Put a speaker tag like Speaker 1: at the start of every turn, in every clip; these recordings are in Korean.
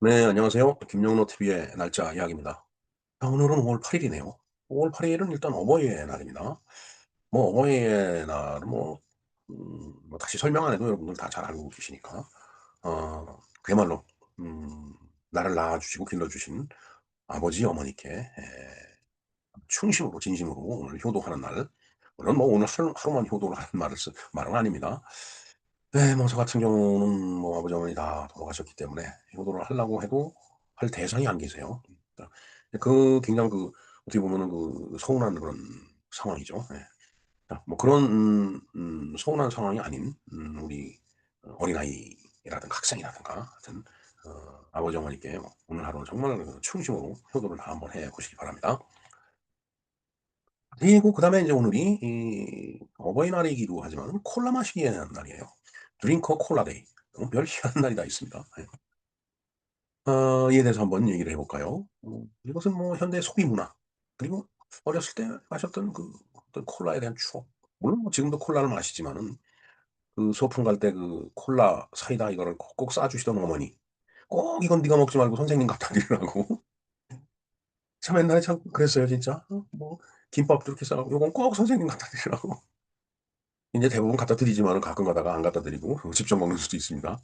Speaker 1: 네, 안녕하세요. 김영로 TV의 날짜 이야기입니다. 오늘은 5월 8일이네요. 5월 8일은 일단 어버이의 날입니다. 뭐 어버이의 날은 뭐 다시 설명 안 해도 여러분들 다 잘 알고 계시니까 그야말로 음, 나를 낳아주시고 길러주신 아버지 어머니께 충심으로 진심으로 오늘 효도하는 날. 물론 뭐 오늘 하루만 효도를 하는 말은 아닙니다. 네, 뭐 저 같은 경우는 뭐 아버지 어머니 다 돌아가셨기 때문에 효도를 하려고 해도 할 대상이 안 계세요. 그러니까 굉장히 어떻게 보면은 서운한 그런 상황이죠. 예. 자, 뭐 그런 서운한 상황이 아닌 우리 어린아이라든가 학생이라든가 하여튼 아버지 어머니께 오늘 하루는 정말 충심으로 효도를 다 한번 해 보시기 바랍니다. 그리고 그다음에 인제 오늘이 어버이날이기도 하지만 콜라 마시기의 날이에요. 드링크 콜라 데이. 별 희한한 날이 다 있습니다. 예. 이에 대해서 한번 얘기를 해 볼까요? 이것은 뭐 현대의 소비 문화, 그리고 어렸을 때 마셨던 어떤 콜라에 대한 추억. 물론 뭐 지금도 콜라를 마시지만은 소풍 갈 때 콜라, 사이다 이거를 꼭꼭 싸 주시던 어머니. 꼭 "이건 네가 먹지 말고 선생님 갖다 드리라고." 참 옛날에 참 그랬어요 진짜. 뭐 김밥도 이렇게 싸 갖고 "요건 꼭 선생님 갖다 드리라고." 인제 대부분 갖다 드리지만은 가끔 가다가 안 갖다 드리고 직접 먹는 수도 있습니다.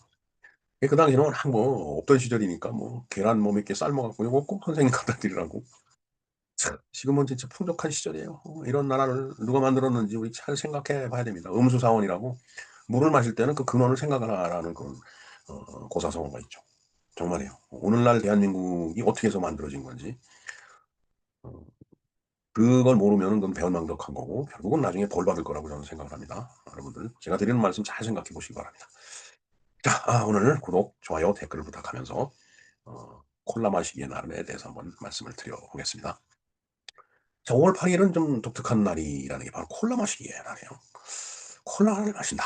Speaker 1: 그 당시에는 워낙 뭐 없던 시절이니까 뭐 계란 뭐 몇 개 삶아 갖고 "요거 꼭 선생님 갖다 드리라고." 참 지금은 진짜 풍족한 시절이에요. 이런 나라를 누가 만들었는지 우리 잘 생각해 봐야 됩니다. 음수사원이라고 물을 마실 때는 그 근원을 생각을 하라는 그런 고사성어가 있죠. 정말이에요. 오늘날 대한민국이 어떻게 해서 만들어진 건지 어 그걸 모르면은 그건 배은망덕한 거고 결국은 나중에 벌 받을 거라고 저는 생각을 합니다. 여러분들 제가 드리는 말씀 잘 생각해 보시기 바랍니다. 자, 오늘 구독, 좋아요, 댓글을 부탁하면서 콜라 마시기의 날에 대해서 한번 말씀을 드려 보겠습니다. 자, 5월 8 일은 좀 독특한 날이라는 게 바로 콜라 마시기의 날이에요. 콜라를 마신다.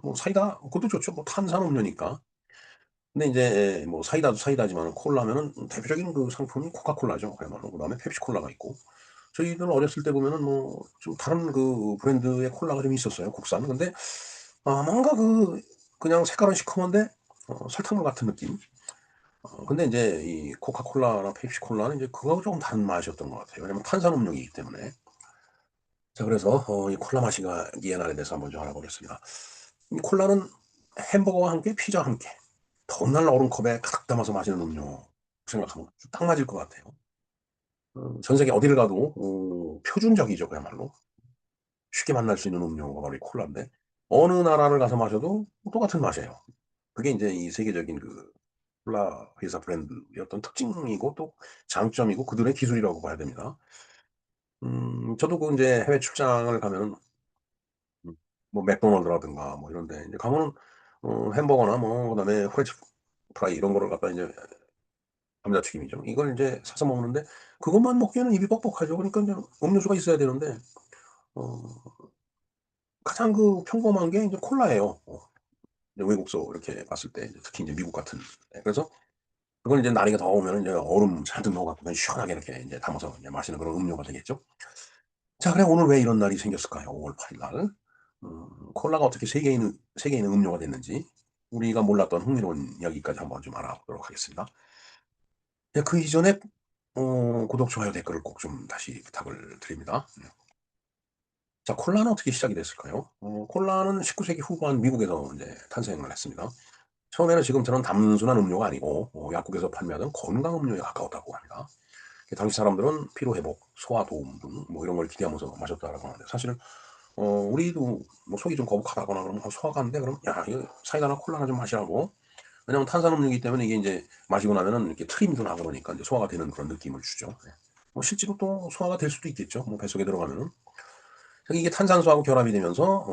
Speaker 1: 뭐 사이다 그것도 좋죠. 뭐 탄산음료니까. 근데 인제 뭐 사이다도 사이다지만은 콜라면은 대표적인 상품이 코카콜라죠, 그야말로. 그다음에 펩시콜라가 있고. 저희들 어렸을 때 보면은 뭐 좀 다른 브랜드의 콜라가 좀 있었어요, 국산. 근데 뭔가 그냥 색깔은 시커먼데 설탕물 같은 느낌? 근데 인제 이 코카콜라나 펩시콜라는 이제 그거하고 조금 다른 맛이었던 것 같아요. 왜냐면 탄산음료이기 때문에. 자, 그래서 이 콜라 마시기의 날에 대해서 한번 좀 알아보겠습니다. 이 콜라는 햄버거와 함께 피자와 함께 더운 날 얼음컵에 가득 담아서 마시는 음료 생각하면 딱 맞을 것 같아요. 전 세계 어디를 가도 표준적이죠, 그야말로. 쉽게 만날 수 있는 음료가 바로 이 콜라인데 어느 나라를 가서 마셔도 똑같은 맛이에요. 그게 인제 이 세계적인 콜라 회사 브랜드의 어떤 특징이고 또 장점이고 그들의 기술이라고 봐야 됩니다. 저도 인제 해외 출장을 가면은 음 뭐 맥도날드라든가 뭐 이런 데 인제 가면은 햄버거나 뭐 그다음에 프렌치 프라이 이런 거를 갖다가 인제 감자튀김이죠. 이걸 인제 사서 먹는데 그것만 먹기에는 입이 뻑뻑하죠. 그러니까 인제 음료수가 있어야 되는데 어 가장 평범한 게 인제 콜라예요. 이제 외국서 이렇게 봤을 때 이제 특히 인제 미국 같은 데. 그래서 그걸 인제 날이가 더우면은 이제 얼음 잔뜩 넣어 갖고 그냥 시원하게 이렇게 인제 담아서 이제 마시는 그런 음료가 되겠죠. 자, 그래 오늘 왜 이런 날이 생겼을까요? 5월 8일 날. 콜라가 어떻게 세계에 있는 음료가 됐는지 우리가 몰랐던 흥미로운 이야기까지 한번 좀 알아보도록 하겠습니다. 예, 그 이전에 구독, 좋아요, 댓글을 꼭 좀 다시 부탁을 드립니다. 자, 콜라는 어떻게 시작이 됐을까요? 콜라는 19 세기 후반 미국에서 인제 탄생을 했습니다. 처음에는 지금처럼 단순한 음료가 아니고 약국에서 판매하던 건강 음료에 가까웠다고 합니다. 당시 사람들은 피로 회복, 소화 도움 등 뭐 이런 걸 기대하면서 마셨다라고 하는데 사실은 우리도 뭐 속이 좀 거북하다거나 그러면 소화가 안 돼. 그러면 "야 이거 사이다나 콜라나 좀 마시라."고. 왜냐하면 탄산음료이기 때문에 이게 인제 마시고 나면은 이렇게 트림도 나고 그러니까 인제 소화가 되는 그런 느낌을 주죠. 예. 뭐 실제로 또 소화가 될 수도 있겠죠, 뭐 뱃속에 들어가면은. 그래서 이게 탄산수하고 결합이 되면서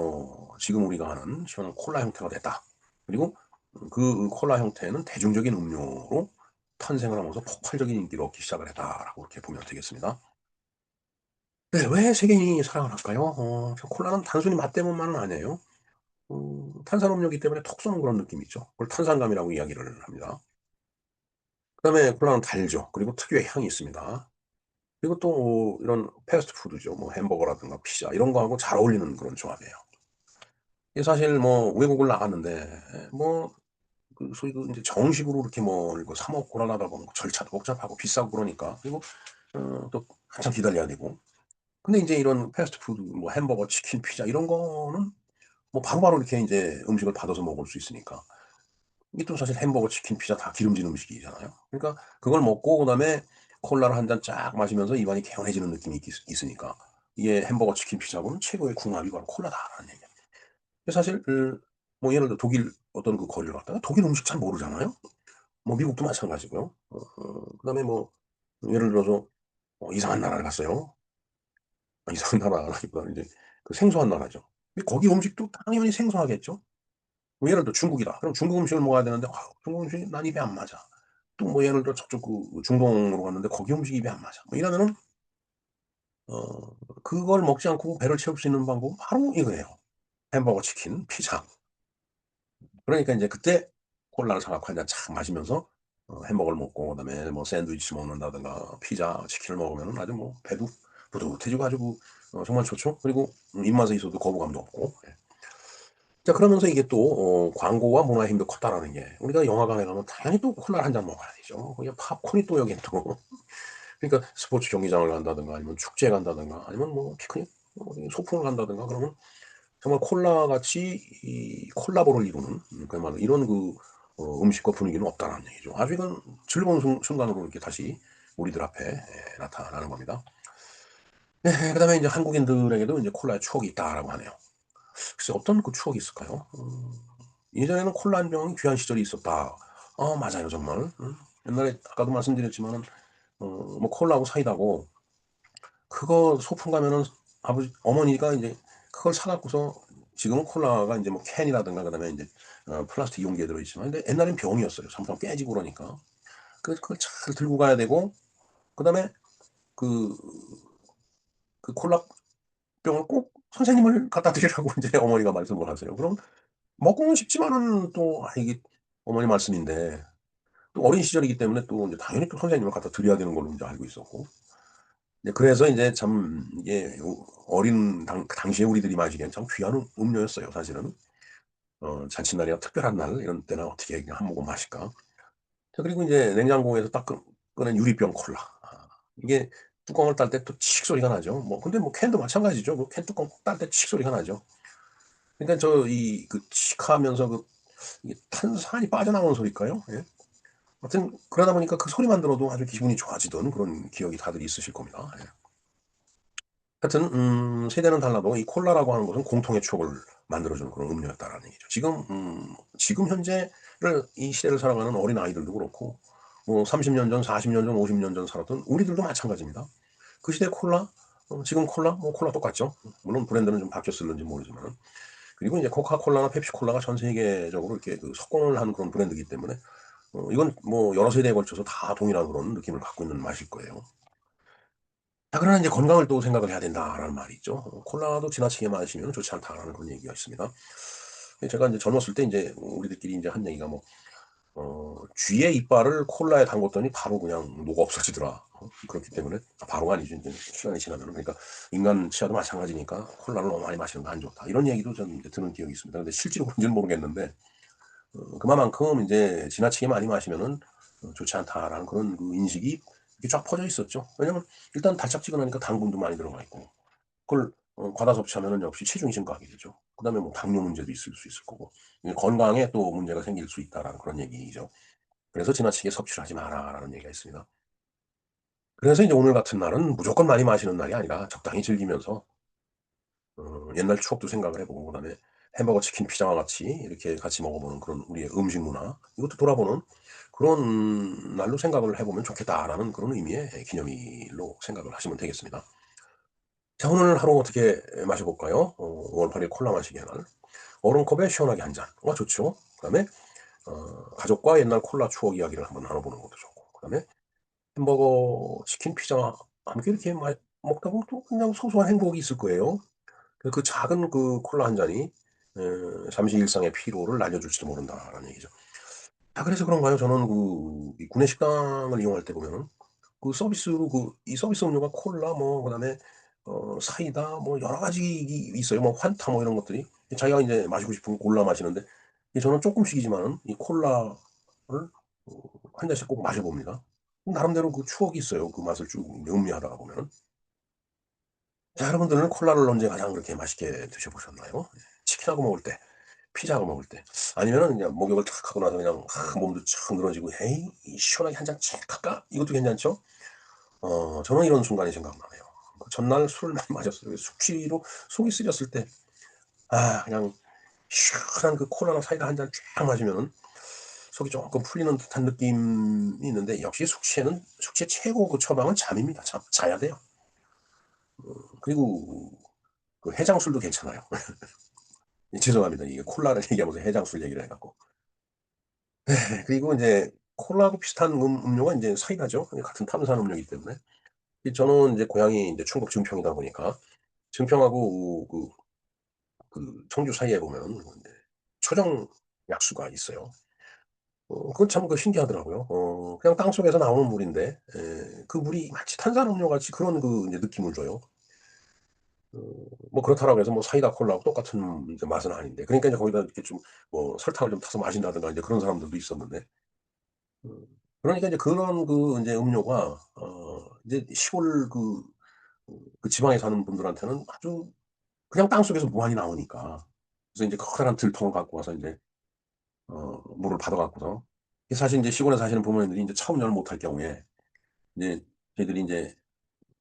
Speaker 1: 지금 우리가 아는 시원한 콜라 형태가 됐다. 그리고 콜라 형태는 대중적인 음료로 탄생을 하면서 폭발적인 인기를 얻기 시작을 했다라고 이렇게 보면 되겠습니다. 네. 왜 세계인이 사랑을 할까요? 저 콜라는 단순히 맛 때문만은 아니에요. 탄산음료이기 때문에 톡 쏘는 그런 느낌이 있죠. 그걸 탄산감이라고 이야기를 합니다. 그다음에 콜라는 달죠. 그리고 특유의 향이 있습니다. 그리고 또 이런 패스트푸드죠. 뭐 햄버거라든가 피자 이런 거하고 잘 어울리는 그런 조합이에요. 이게 사실 뭐 외국을 나갔는데 뭐 소위 인제 정식으로 이렇게 뭐 이거 사 먹고 하려다 보면 절차도 복잡하고 비싸고 그러니까. 그리고 또 한참 기다려야 되고. 근데 인제 이런 패스트푸드 뭐 햄버거, 치킨, 피자 이런 거는 뭐 바로바로 이렇게 인제 음식을 받아서 먹을 수 있으니까. 이게 또 사실 햄버거, 치킨, 피자 다 기름진 음식이잖아요. 그러니까 그걸 먹고 그다음에 콜라를 한 잔 쫙 마시면서 입안이 개운해지는 느낌이 있으니까 이게 햄버거, 치킨, 피자하고는 최고의 궁합이 바로 콜라다라는 얘기예요. 근데 사실 뭐 예를 들어 독일 어떤 그 거리를 갔다가 독일 음식 잘 모르잖아요. 뭐 미국도 마찬가지고요. 그다음에 뭐 예를 들어서 이상한 나라를 갔어요. 이상한 나라라기보다는 이제 그 생소한 나라죠. 근데 거기 음식도 당연히 생소하겠죠. 뭐 예를 들어 중국이다. 그럼 중국 음식을 먹어야 되는데 중국 음식이 난 입에 안 맞아. 또 뭐 예를 들어 저쪽 그 중동으로 갔는데 거기 음식이 입에 안 맞아. 뭐 이러면은 어 그걸 먹지 않고 배를 채울 수 있는 방법은 바로 이거예요. 햄버거, 치킨, 피자. 그러니까 인제 그때 콜라를 사 갖고 한 잔 착 마시면서 햄버거를 먹고 그다음에 뭐 샌드위치 먹는다든가 피자, 치킨을 먹으면은 아주 뭐 배도 뿌듯해지고 아주 정말 좋죠. 그리고 입맛에 있어도 거부감도 없고. 예. 자 그러면서 이게 또 광고와 문화의 힘도 컸다라는 게 우리가 영화관에 가면 당연히 또 콜라를 한 잔 먹어야 되죠. 거기에 팝콘이 또 여긴 또 그러니까 스포츠 경기장을 간다든가 아니면 축제에 간다든가 아니면 뭐 피크닉 뭐 어디 소풍을 간다든가 그러면 정말 콜라같이 이 콜라보를 이루는 그야말로 이런 음식과 분위기는 없다라는 얘기죠. 아주 이건 즐거운 순간으로 이렇게 다시 우리들 앞에 나타나는 겁니다. 네 그다음에 인제 한국인들에게도 인제 콜라의 추억이 있다라고 하네요. 글쎄 어떤 그 추억이 있을까요? 예전에는 콜라 한 병이 귀한 시절이 있었다. 맞아요 정말. 옛날에 아까도 말씀드렸지만은 뭐 콜라하고 사이다고 그거 소풍 가면은 어머니가 인제 그걸 사 갖고서 지금은 콜라가 인제 뭐 캔이라든가 그다음에 인제 플라스틱 용기에 들어 있지만 근데 옛날엔 병이었어요. 잠깐 깨지고 그러니까. 그걸 잘 들고 가야 되고 그다음에 그 콜라병을 꼭 선생님을 갖다 드리라고 인제 어머니가 말씀을 하세요. 그럼 먹고는 싶지만은 또 이게 어머니 말씀인데 또 어린 시절이기 때문에 또 인제 당연히 또 선생님을 갖다 드려야 되는 걸로 인제 알고 있었고. 이제 그래서 인제 참 이게 어린 당시에 우리들이 마시기엔 참 귀한 음료였어요 사실은. 잔칫날이나 특별한 날 이런 때나 어떻게 그냥 한 모금 마실까. 자 그리고 인제 냉장고에서 딱 꺼낸 유리병 콜라. 이게 뚜껑을 딸 때 또 칙 소리가 나죠. 뭐 근데 뭐 캔도 마찬가지죠. 그 캔 뚜껑 딸 때 칙 소리가 나죠. 그러니까 칙 하면서 이게 탄산이 빠져나오는 소리일까요? 예. 하여튼 그러다 보니까 그 소리만 들어도 아주 기분이 좋아지던 그런 기억이 다들 있으실 겁니다. 예. 하여튼 세대는 달라도 이 콜라라고 하는 것은 공통의 추억을 만들어 주는 그런 음료였다라는 얘기죠. 지금 현재를 이 시대를 살아가는 어린아이들도 그렇고 뭐 30년 전, 40년 전, 50년 전 살았던 우리들도 마찬가지입니다. 그 시대 콜라 지금 콜라 뭐 콜라 똑같죠. 물론 브랜드는 좀 바뀌었을는지 모르지만은. 그리고 이제 코카콜라나 펩시콜라가 전 세계적으로 이렇게 석권을 한 그런 브랜드이기 때문에 이건 뭐 여러 세대에 걸쳐서 다 동일한 그런 느낌을 갖고 있는 맛일 거예요. 자 그러나 인제 '건강을 또 생각을 해야 된다.'라는 말이 있죠. 콜라도 지나치게 마시면 좋지 않다라는 그런 얘기가 있습니다. 제가 인제 젊었을 때 인제 우리들끼리 인제 한 얘기가 뭐 쥐의 이빨을 콜라에 담궜더니 바로 그냥 녹아 없어지더라. 그렇기 때문에 바로가 아니죠. 인제 시간이 지나면은. 그러니까 인간 치아도 마찬가지니까 '콜라를 너무 많이 마시는 거 안 좋다.' 이런 얘기도 저는 인제 들은 기억이 있습니다. 근데 실제로 그런지는 모르겠는데 그만큼 인제 '지나치게 많이 마시면은 좋지 않다.'라는 그런 인식이 이렇게 쫙 퍼져 있었죠. 왜냐면 일단 달짝지근하니까 당분도 많이 들어가 있고 그걸 과다 섭취하면은 역시 체중이 증가하게 되죠. 그다음에 뭐 당뇨 문제도 있을 수 있을 거고 이 건강에 또 문제가 생길 수 있다라는 그런 얘기죠. 그래서 "지나치게 섭취를 하지 마라."라는 얘기가 있습니다. 그래서 이제 오늘 같은 날은 무조건 많이 마시는 날이 아니라 적당히 즐기면서 옛날 추억도 생각을 해 보고 그다음에 햄버거, 치킨, 피자와 같이 이렇게 같이 먹어 보는 그런 우리의 음식 문화 이것도 돌아보는 그런 날로 생각을 해 보면 좋겠다라는 그런 의미의 기념일로 생각을 하시면 되겠습니다. 자 오늘 하루 어떻게 마셔 볼까요? 5 월 8일 콜라 마시기의 날. 얼음컵에 시원하게 한 잔. 좋죠. 그다음에 가족과 옛날 콜라 추억 이야기를 한번 나눠 보는 것도 좋고 그다음에 햄버거, 치킨, 피자와 함께 이렇게 먹다 보면 또 그냥 소소한 행복이 있을 거예요. 그 작은 콜라 한 잔이 잠시 일상의 피로를 날려줄지도 모른다라는 얘기죠. 그래서 그런가요? 저는 이 구내 식당을 이용할 때 보면은 서비스로 이 서비스 음료가 콜라 뭐 그다음에 사이다 뭐 여러 가지 있어요. 뭐 환타 뭐 이런 것들이. 자기가 인제 마시고 싶은 거 골라 마시는데 저는 조금씩이지만은 이 콜라를 한 잔씩 꼭 마셔봅니다. 나름대로 그 추억이 있어요. 그 맛을 쭉 음미하다가 보면은. 자, 여러분들은 콜라를 언제 가장 그렇게 맛있게 드셔보셨나요? 치킨하고 먹을 때, 피자하고 먹을 때, 아니면은 그냥 목욕을 탁 하고 나서 그냥 몸도 촥 늘어지고, 에이, 시원하게 한 잔 칙 할까? 이것도 괜찮죠? 저는 이런 순간이 생각나네요. 그 전날 술을 많이 마셨어요. 숙취로 속이 쓰렸을 때, 그냥 시원한 그 콜라랑 사이다 한 잔 쫙 마시면은 속이 조금 풀리는 듯한 느낌이 있는데, 역시 숙취의 최고 그 처방은 잠입니다. 자야 돼요. 그리고 그 해장술도 괜찮아요. 죄송합니다. 이게 콜라를 얘기하면서 해장술 얘기를 해갖고. 그리고 이제 콜라하고 비슷한 음료가 이제 사이다죠. 같은 탄산음료이기 때문에. 저는 이제 고향이 이제 충북 증평이다 보니까 증평하고 그 청주 사이에 보면 이제 초정 약수가 있어요. 그건 참 그 신기하더라고요. 그냥 땅속에서 나오는 물인데 그 물이 마치 탄산음료 같이 그런 그 이제 느낌을 줘요. 어 뭐 그렇다라고 해서 뭐 사이다 콜라하고 똑같은 이제 맛은 아닌데, 그러니까 이제 거기다 이렇게 좀 뭐 설탕을 좀 타서 마신다든가 이제 그런 사람들도 있었는데, 그러니까 이제 그런 그 인제 음료가 이제 시골 그 지방에 사는 분들한테는 아주 그냥 땅속에서 무한히 나오니까. 그래서 인제 커다란 들통을 갖고 와서 인제 물을 받아 갖고서, 이게 사실 인제 시골에 사시는 부모님들이 인제 처음 열 못할 경우에 이제 저희들이 인제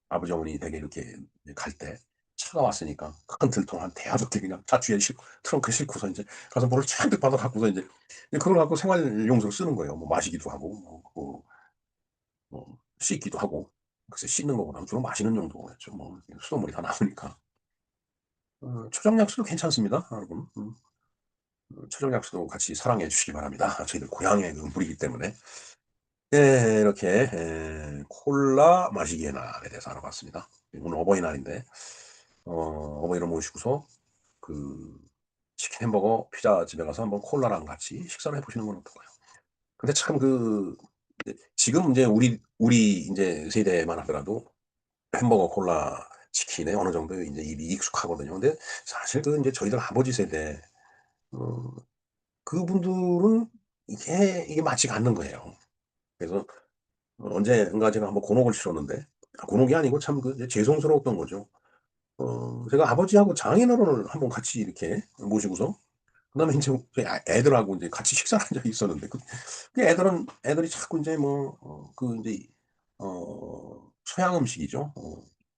Speaker 1: 아버지 어머니 댁에 이렇게 이제 갈 때 차가 왔으니까 큰 들통 한 대여섯 개 그냥 차 뒤에 싣고 트렁크에 싣고서 인제 가서 물을 잔뜩 받아 갖고서 인제 그걸 갖고 생활 용수로 쓰는 거예요. 뭐 마시기도 하고 씻기도 하고. 글쎄 씻는 거보다는 주로 마시는 용도였죠. 뭐 수돗물이 다 나오니까. 초정약수도 괜찮습니다, 여러분. 초정약수도 같이 사랑해 주시기 바랍니다. 저희들 고향의 그 물이기 때문에. 예, 이렇게 콜라 마시기의 날에 대해서 알아봤습니다. 오늘 어버이날인데 어버이를 모시고서 그 치킨, 햄버거, 피자 집에 가서 한번 콜라랑 같이 식사를 해 보시는 건 어떨까요? 근데 참 이제 지금 인제 우리 인제 세대만 하더라도 햄버거, 콜라, 치킨에 어느 정도 인제 입이 익숙하거든요. 근데 사실 그 인제 저희들 아버지 세대 어 그분들은 이게 맞지가 않는 거예요. 그래서 언젠가 제가 한번 곤혹을 치렀는데, 곤혹이 아니고 참 그 이제 죄송스러웠던 거죠. 제가 아버지하고 장인어른을 한번 같이 이렇게 모시고서 그다음에 인제 저희 애들하고 인제 같이 식사를 한 적이 있었는데, 애들이 자꾸 인제 뭐 그 인제 서양 음식이죠.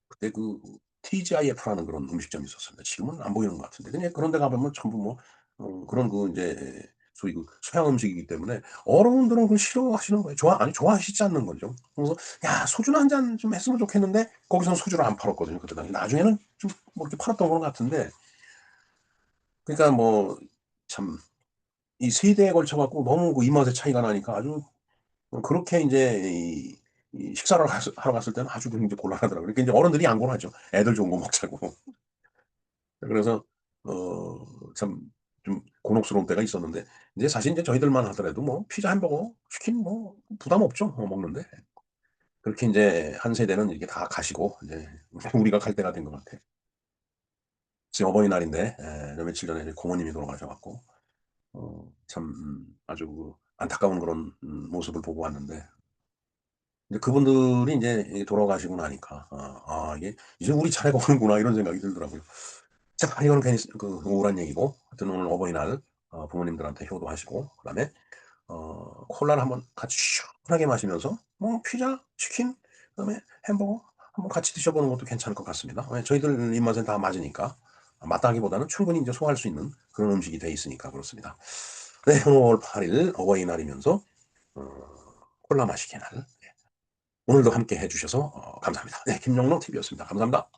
Speaker 1: 그때 그 TGIF라는 그런 음식점이 있었습니다. 지금은 안 보이는 것 같은데, 그냥 그런 데 가 보면 전부 뭐 그런 그 인제 소위 그 서양 음식이기 때문에 어른들은 그걸 싫어하시는 거예요. 좋아하시지 않는 거죠. 그래서 "야, 소주나 한 잔 좀 했으면 좋겠는데." 거기서는 소주를 안 팔았거든요, 그때 당시. 나중에는 좀 뭐 이렇게 팔았던 것 같은데, 그러니까 뭐 참 이 세대에 걸쳐 갖고 너무 그 입맛의 차이가 나니까 아주 그렇게 인제 식사를 하러 갔을 때는 아주 굉장히 곤란하더라고요. 그러니까 인제 어른들이 양보를 하죠. 애들 좋은 거 먹자고. 그래서 참 좀 곤혹스러운 때가 있었는데, 인제 사실 인제 저희들만 하더라도 뭐 피자, 햄버거, 치킨 뭐 부담 없죠, 먹는데. 그렇게 인제 한 세대는 이렇게 다 가시고 이제 우리가 갈 때가 된 것 같아요. 지금 어버이날인데 며칠 전에 이제 고모님이 돌아가셔 갖고 참 아주 그 안타까운 그런 모습을 보고 왔는데, 이제 그분들이 인제 돌아가시고 나니까 이게 '이제 우리 차례가 오는구나.' 이런 생각이 들더라고요. 자, 이거는 괜히 우울한 얘기고, 하여튼 오늘 어버이날 부모님들한테 효도하시고, 그다음에 콜라를 한번 같이 시원하게 마시면서 뭐 피자, 치킨, 그다음에 햄버거 한번 같이 드셔보는 것도 괜찮을 것 같습니다. 왜 저희들 입맛엔 다 맞으니까. 맞다기보다는 충분히 인제 소화할 수 있는 그런 음식이 돼 있으니까 그렇습니다. 네, 오늘 5월 8일 어버이날이면서 어 콜라 마시기의 날, 오늘도 함께 해 주셔서 감사합니다. 네, 김영로 TV였습니다. 감사합니다.